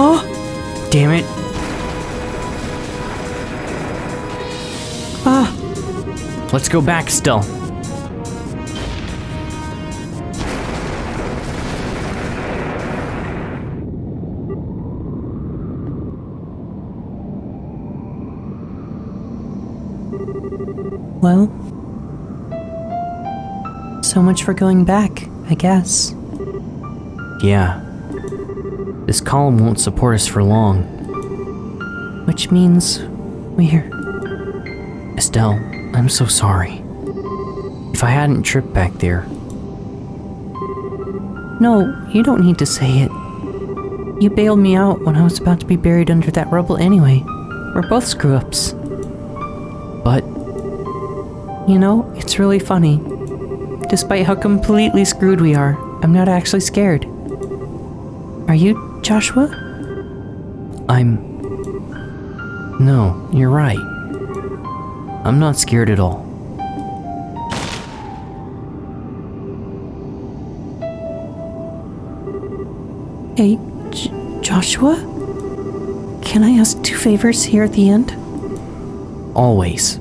Huh? Damn it. Let's go back still. Well, so much for going back, I guess. Yeah. This column won't support us for long. Which means we're... Estelle, I'm so sorry. If I hadn't tripped back there... No, you don't need to say it. You bailed me out when I was about to be buried under that rubble anyway. We're both screw-ups. But... You know, it's really funny. Despite how completely screwed we are, I'm not actually scared. Are you, Joshua? No, you're right. I'm not scared at all. Hey, Joshua? Can I ask 2 favors here at the end? Always.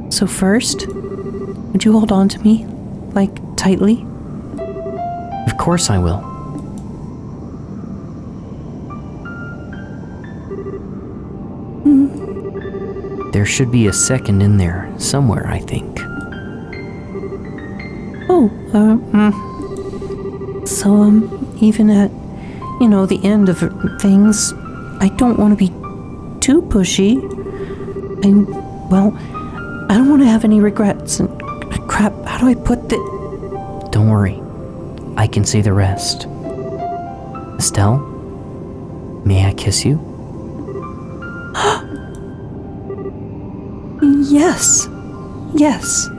So first, would you hold on to me? Like, tightly? Of course I will. There should be a second in there somewhere, I think. So, even at, the end of things, I don't want to be too pushy. I don't want to have any regrets and crap, how do I put the... Don't worry. I can say the rest. Estelle, may I kiss you? Yes. Yes.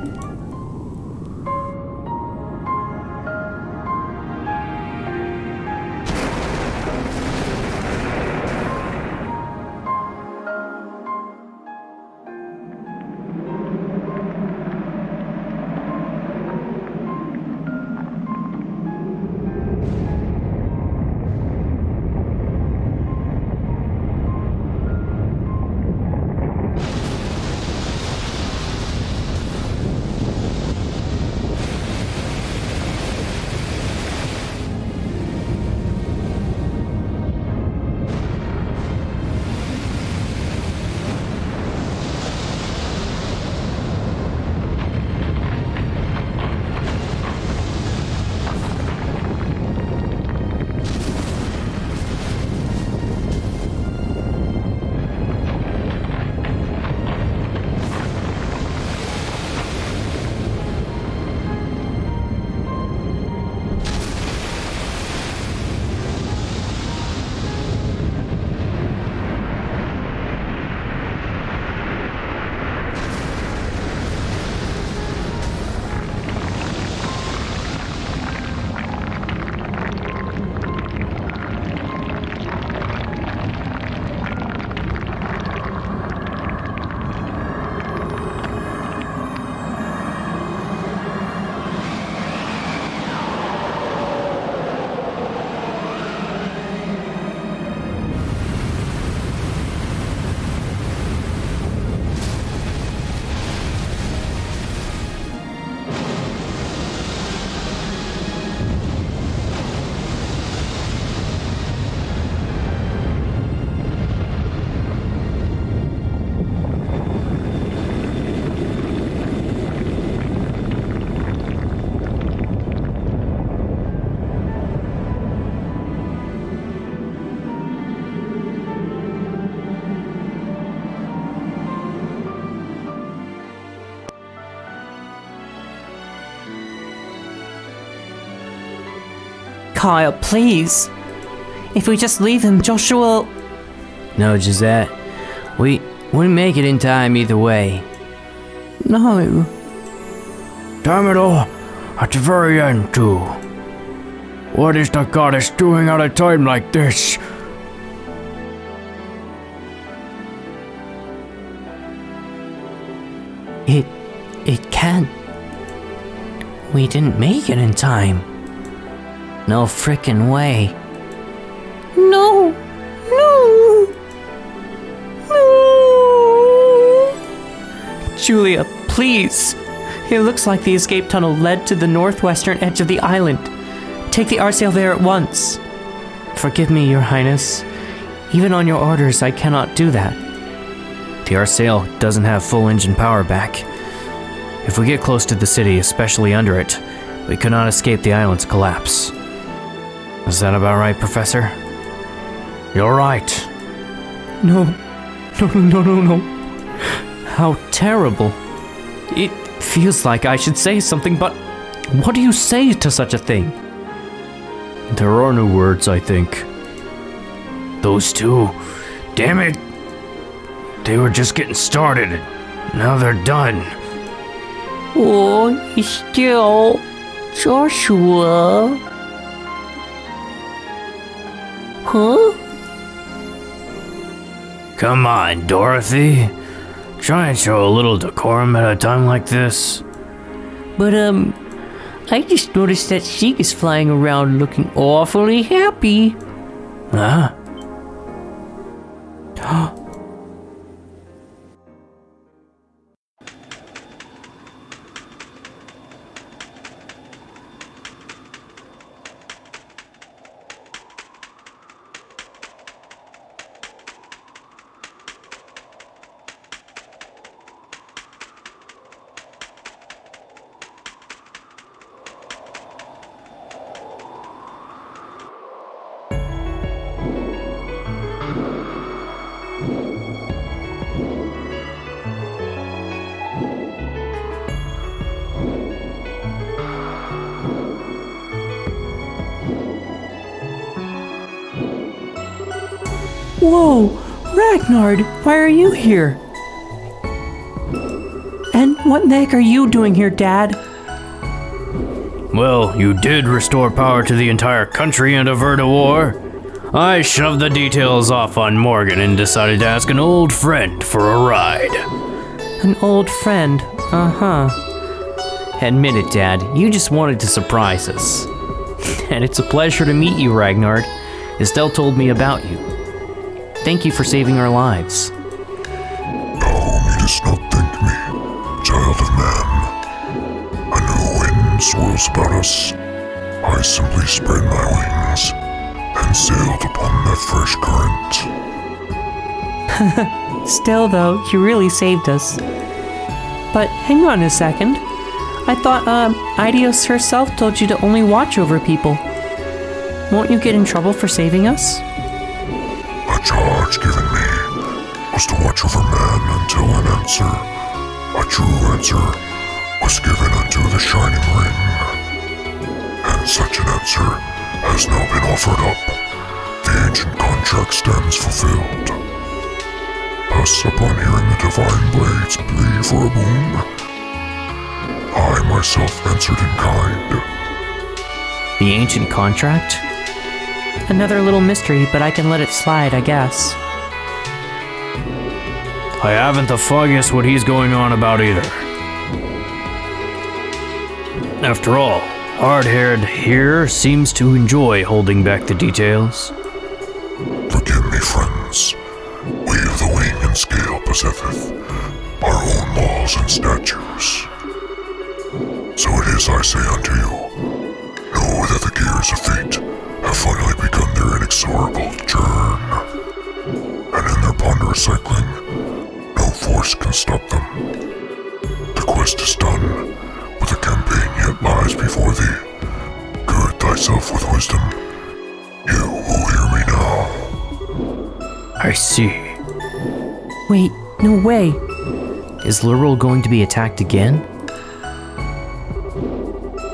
Kyle, please. If we just leave him, Joshua... No, Gisette. We wouldn't make it in time either way. No. Damn it all. At the very end, too. What is the goddess doing at a time like this? It can't. We didn't make it in time. No frickin' way. No. Julia, please. It looks like the escape tunnel led to the northwestern edge of the island. Take the art sail there at once. Forgive me, Your Highness. Even on your orders, I cannot do that. The art sail doesn't have full engine power back. If we get close to the city, especially under it, we could not escape the island's collapse. Is that about right, Professor? You're right. No. How terrible. It feels like I should say something, but what do you say to such a thing? There are no words, I think. Those two, damn it. They were just getting started. Now they're done. Oh, Estelle, Joshua. Huh? Come on, Dorothy. Try and show a little decorum at a time like this. But, I just noticed that Sheik is flying around looking awfully happy. Huh? Whoa, Ragnard, why are you here? And what the heck are you doing here, Dad? Well, you did restore power to the entire country and avert a war. I shoved the details off on Morgan and decided to ask an old friend for a ride. An old friend, uh-huh. Admit it, Dad, you just wanted to surprise us. And it's a pleasure to meet you, Ragnard. Estelle told me about you. Thank you for saving our lives. Thou needest not thank me, child of man. A new wind swirls about us. I simply spread my wings and sailed upon that fresh current. Still, though, you really saved us. But hang on a second. I thought, Idios herself told you to only watch over people. Won't you get in trouble for saving us? The charge given me was to watch over man until an answer, a true answer, was given unto the Shining Ring. And such an answer has now been offered up. The ancient contract stands fulfilled. Thus, upon hearing the divine blade's plea for a boon, I myself answered in kind. The ancient contract? Another little mystery, but I can let it slide, I guess. I haven't the foggiest what he's going on about either. After all, hard-haired here seems to enjoy holding back the details. Forgive me, friends. We of the wing and scale possesseth our own laws and statutes. So it is I say unto you, know that the gears of fate have finally begun their inexorable churn. And in their ponderous cycling, no force can stop them. The quest is done, but the campaign yet lies before thee. Gird thyself with wisdom, you who hear me now. I see. Wait, no way. Is Lurel going to be attacked again?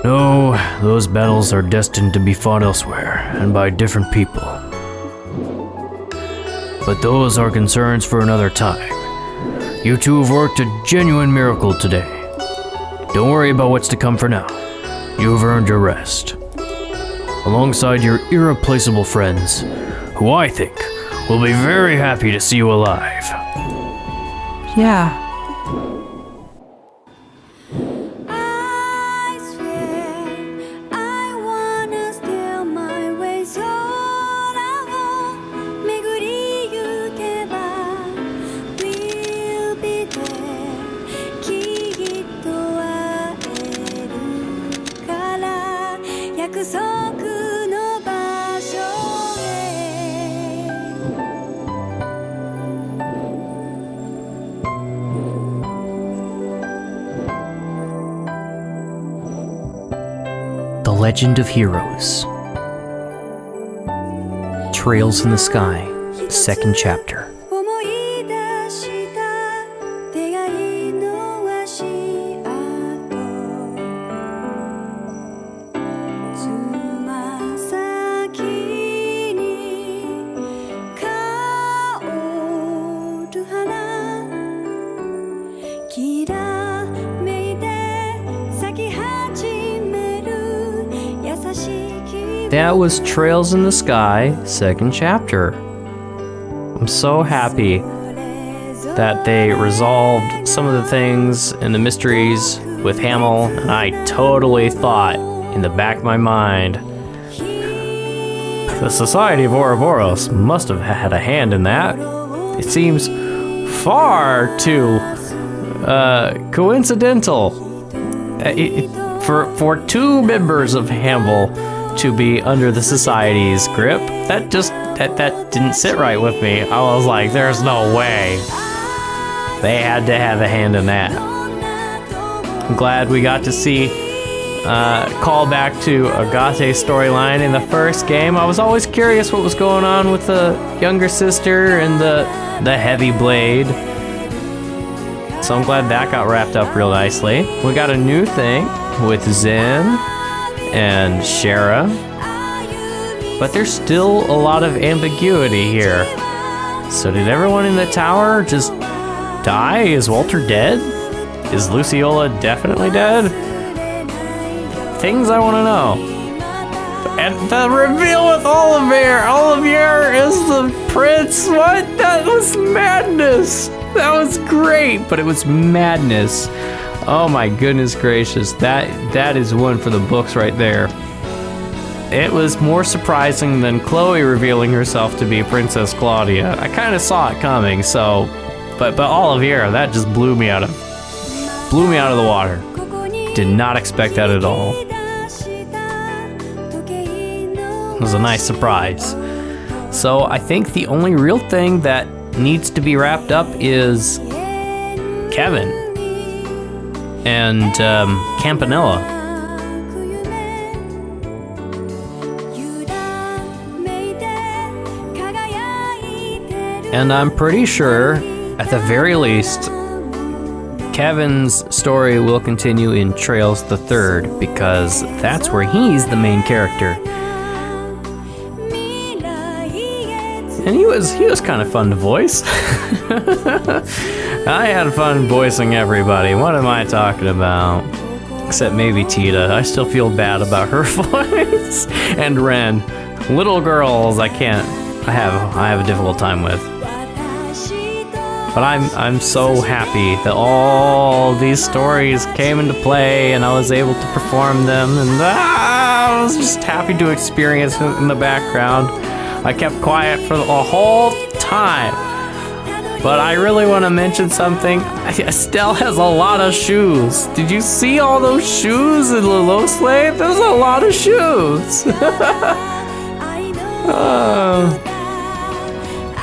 No, those battles are destined to be fought elsewhere, and by different people. But those are concerns for another time. You two have worked a genuine miracle today. Don't worry about what's to come for now. You've earned your rest. Alongside your irreplaceable friends, who I think will be very happy to see you alive. Yeah. I swear I wanna steal my way空を巡りゆけば We'll be there 君 Legend of Heroes. Trails in the Sky, second chapter. 思い出した出会いの足跡つま先に香る花きらめいて咲き始める優しい気分 That was Trails in the Sky, second chapter. I'm so happy that they resolved some of the things and the mysteries with Hamel, and I totally thought in the back of my mind, the Society of Ouroboros must have had a hand in that. It seems far too coincidental for two members of Hamel to be under the Society's grip. That didn't sit right with me. I was like, there's no way. They had to have a hand in that. I'm glad we got to see call back to Agate's storyline in the first game. I was always curious what was going on with the younger sister and the heavy blade. So I'm glad that got wrapped up real nicely. We got a new thing with Zen and Shara, but there's still a lot of ambiguity here. So did everyone in the tower just die? Is Walter dead? Is Luciola definitely dead? Things I want to know. And the reveal with Olivier! Olivier is the prince! What? That was madness! That was great, but it was madness. Oh my goodness gracious, that is one for the books right there. It was more surprising than Chloe revealing herself to be Princess Claudia. I kind of saw it coming, so, but Olivier, that just blew me out of the water. Did not expect that at all. It was a nice surprise. So I think the only real thing that needs to be wrapped up is Kevin and Campanella. And I'm pretty sure, at the very least, Kevin's story will continue in Trails the Third, because that's where he's the main character. And he was kind of fun to voice. I had fun voicing everybody. What am I talking about? Except maybe Tita. I still feel bad about her voice. And Ren. Little girls I have a difficult time with. But I'm so happy that all these stories came into play and I was able to perform them, and I was just happy to experience it in the background. I kept quiet for the whole time. But I really want to mention something. Estelle has a lot of shoes. Did you see all those shoes in Lilosle? There's a lot of shoes.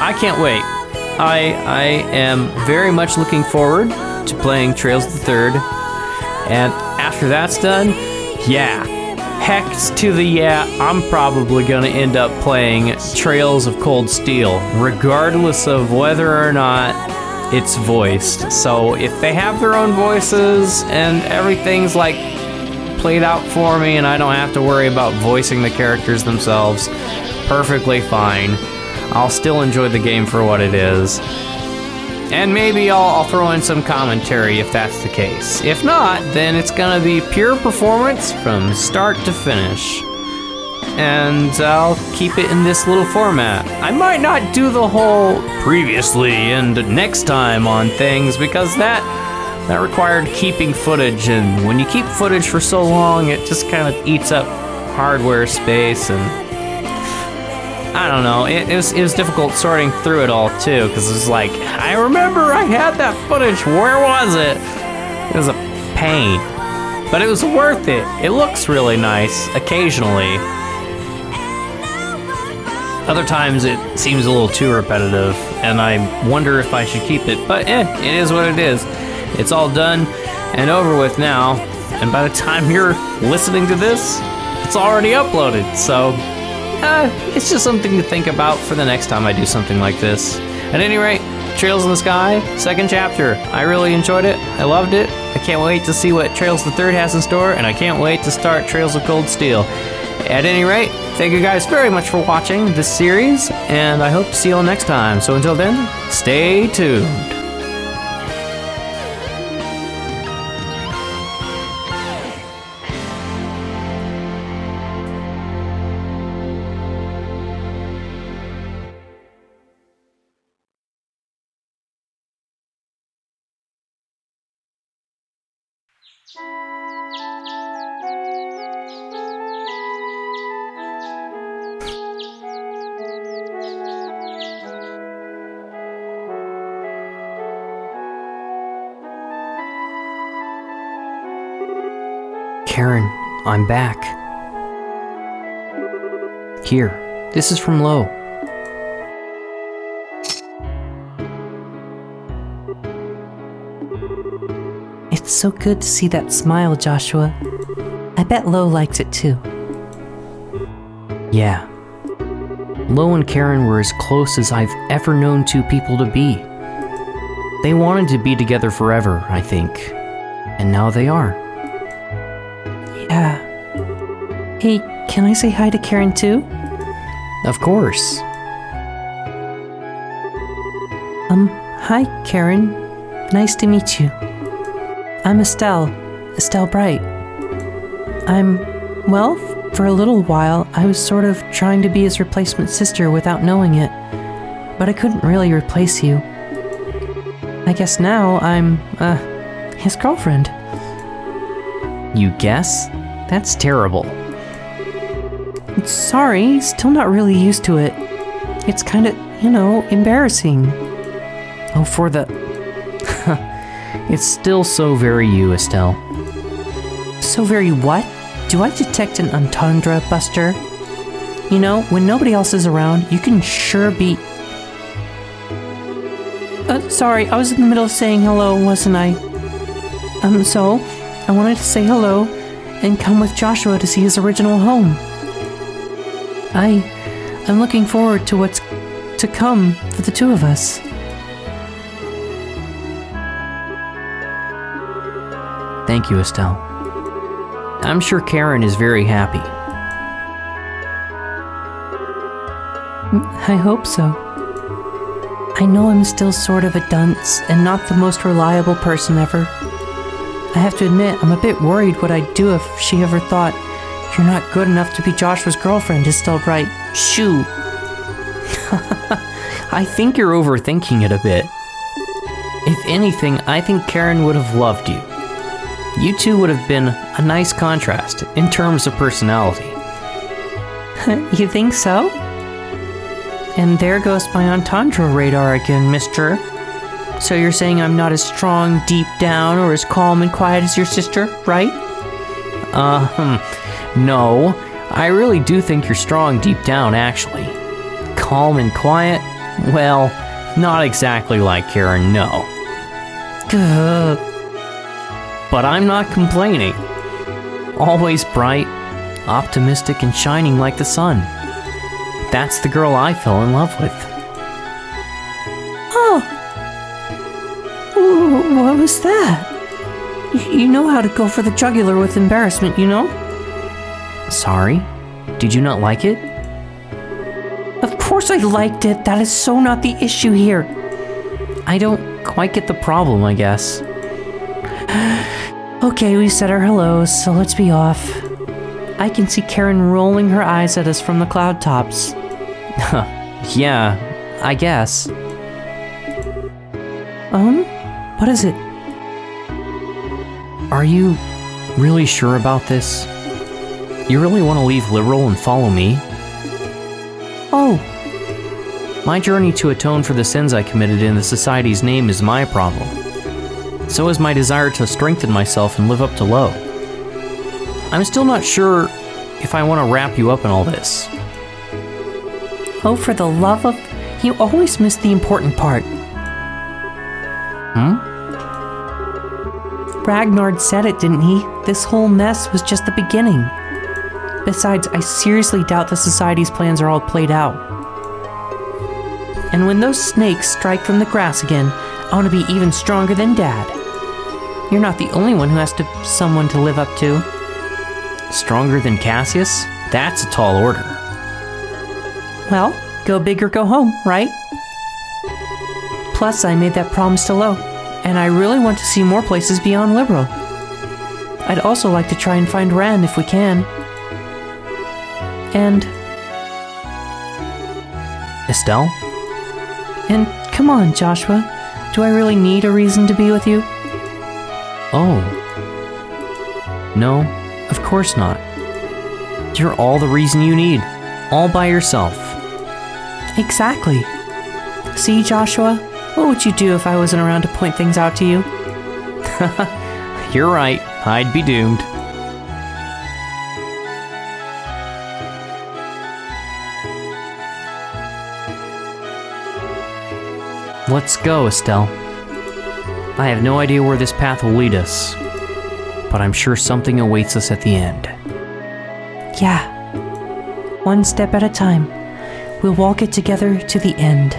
I can't wait. I am very much looking forward to playing Trails the Third. And after that's done, yeah. Heck to the yeah, I'm probably going to end up playing Trails of Cold Steel, regardless of whether or not it's voiced. So if they have their own voices and everything's like played out for me and I don't have to worry about voicing the characters themselves, perfectly fine. I'll still enjoy the game for what it is. And maybe I'll throw in some commentary if that's the case. If not, then it's gonna be pure performance from start to finish. And I'll keep it in this little format. I might not do the whole previously and next time on things, because that required keeping footage, and when you keep footage for so long, it just kind of eats up hardware space, and I don't know, it was difficult sorting through it all too, because it was like, I remember I had that footage, where was it? It was a pain, but it was worth it. It looks really nice occasionally. Other times it seems a little too repetitive, and I wonder if I should keep it, but it is what it is. It's all done and over with now, and by the time you're listening to this, it's already uploaded, so it's just something to think about for the next time I do something like this. At any rate, Trails in the Sky, second chapter. I really enjoyed it. I loved it. I can't wait to see what Trails the Third has in store, and I can't wait to start Trails of Cold Steel. At any rate, thank you guys very much for watching this series, and I hope to see you all next time. So until then, stay tuned. Karen, I'm back. Here, this is from Lo. It's so good to see that smile, Joshua. I bet Lo likes it too. Yeah. Lo and Karen were as close as I've ever known two people to be. They wanted to be together forever, I think. And now they are. Yeah. Hey, can I say hi to Karen too? Of course. Hi, Karen. Nice to meet you. I'm Estelle Bright. Well, for a little while, I was sort of trying to be his replacement sister without knowing it, but I couldn't really replace you. I guess now I'm, his girlfriend. You guess? That's terrible. Sorry, still not really used to it. It's kinda, embarrassing. Oh, for the... It's still so very you, Estelle. So very what? Do I detect an entendre buster? When nobody else is around, you can sure be... Sorry, I was in the middle of saying hello, wasn't I? So, I wanted to say hello and come with Joshua to see his original home. I'm looking forward to what's to come for the two of us. Thank you, Estelle. I'm sure Karen is very happy. I hope so. I know I'm still sort of a dunce and not the most reliable person ever. I have to admit, I'm a bit worried what I'd do if she ever thought, "You're not good enough to be Joshua's girlfriend, Estelle Bright. Shoo." I think you're overthinking it a bit. If anything, I think Karen would have loved you. You two would have been a nice contrast in terms of personality. You think so? And there goes my entendre radar again, mister. So you're saying I'm not as strong deep down or as calm and quiet as your sister, right? No. I really do think you're strong deep down, actually. Calm and quiet? Well, not exactly like Karen, no. But I'm not complaining. Always bright, optimistic, and shining like the sun. That's the girl I fell in love with. Oh! What was that? You know how to go for the jugular with embarrassment, Sorry? Did you not like it? Of course I liked it. That is so not the issue here. I don't quite get the problem, I guess. Okay, we said our hellos, so let's be off. I can see Karen rolling her eyes at us from the cloud tops. Yeah, I guess. What is it? Are you really sure about this? You really want to leave Liberal and follow me? Oh. My journey to atone for the sins I committed in the Society's name is my problem. So is my desire to strengthen myself and live up to Lo. I'm still not sure if I want to wrap you up in all this. Oh, for the love of... You always miss the important part. Ragnar said it, didn't he? This whole mess was just the beginning. Besides, I seriously doubt the Society's plans are all played out. And when those snakes strike from the grass again, I want to be even stronger than Dad. You're not the only one who has someone to live up to. Stronger than Cassius? That's a tall order. Well, go big or go home, right? Plus, I made that promise to Lo, and I really want to see more places beyond Liberal. I'd also like to try and find Ren if we can. And Estelle? And come on, Joshua. Do I really need a reason to be with you? Oh. No, of course not. You're all the reason you need. All by yourself. Exactly. See, Joshua? What would you do if I wasn't around to point things out to you? You're right. I'd be doomed. Let's go, Estelle. I have no idea where this path will lead us, but I'm sure something awaits us at the end. Yeah. One step at a time. We'll walk it together to the end.